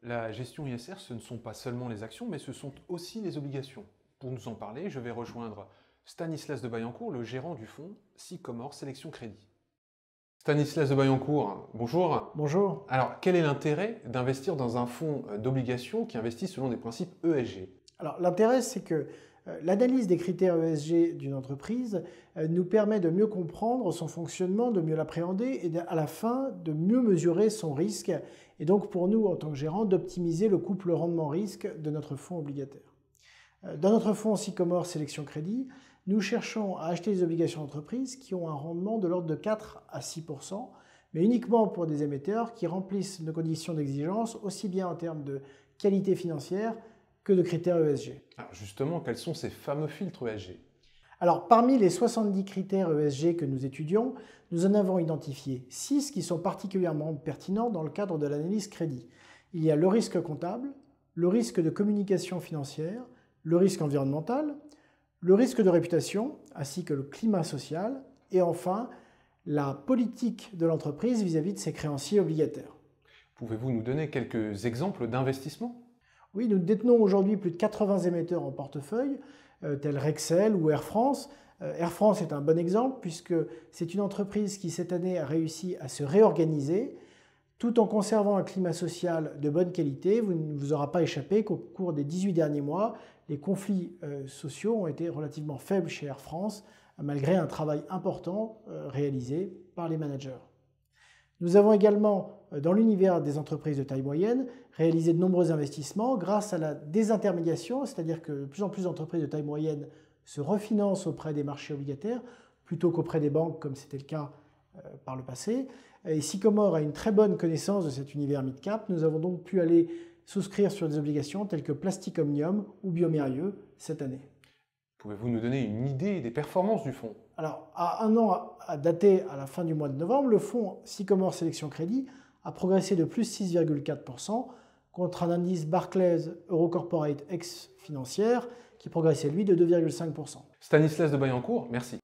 La gestion ISR, ce ne sont pas seulement les actions, mais ce sont aussi les obligations. Pour nous en parler, je vais rejoindre Stanislas de Baillencourt, le gérant du fonds Sycomore Sélection Crédit. Stanislas de Baillencourt, bonjour. Bonjour. Alors, quel est l'intérêt d'investir dans un fonds d'obligations qui investit selon des principes ESG? Alors l'intérêt, c'est que l'analyse des critères ESG d'une entreprise nous permet de mieux comprendre son fonctionnement, de mieux l'appréhender et à la fin de mieux mesurer son risque et donc pour nous en tant que gérant d'optimiser le couple rendement-risque de notre fonds obligataire. Dans notre fonds Sycomore Sélection Crédit, nous cherchons à acheter des obligations d'entreprise qui ont un rendement de l'ordre de 4 à 6%, mais uniquement pour des émetteurs qui remplissent nos conditions d'exigence aussi bien en termes de qualité financière que de critères ESG. Alors justement, quels sont ces fameux filtres ESG? Alors, parmi les 70 critères ESG que nous étudions, nous en avons identifié 6 qui sont particulièrement pertinents dans le cadre de l'analyse crédit. Il y a le risque comptable, le risque de communication financière, le risque environnemental, le risque de réputation, ainsi que le climat social, et enfin, la politique de l'entreprise vis-à-vis de ses créanciers obligataires. Pouvez-vous nous donner quelques exemples d'investissements? Oui, nous détenons aujourd'hui plus de 80 émetteurs en portefeuille, tels Rexel ou Air France. Air France est un bon exemple puisque c'est une entreprise qui cette année a réussi à se réorganiser tout en conservant un climat social de bonne qualité. Il ne vous aura pas échappé qu'au cours des 18 derniers mois, les conflits sociaux ont été relativement faibles chez Air France malgré un travail important réalisé par les managers. Nous avons également, dans l'univers des entreprises de taille moyenne, réalisé de nombreux investissements grâce à la désintermédiation, c'est-à-dire que de plus en plus d'entreprises de taille moyenne se refinancent auprès des marchés obligataires plutôt qu'auprès des banques comme c'était le cas par le passé. Et Sycomore a une très bonne connaissance de cet univers mid-cap. Nous avons donc pu aller souscrire sur des obligations telles que Plastic Omnium ou Biomérieux cette année. Pouvez-vous nous donner une idée des performances du fonds? Alors, à un an à dater à la fin du mois de novembre, le fonds Sycomore Sélection Crédit a progressé de plus 6,4% contre un indice Barclays Eurocorporate ex financière qui progressait lui de 2,5%. Stanislas de Baillencourt, merci.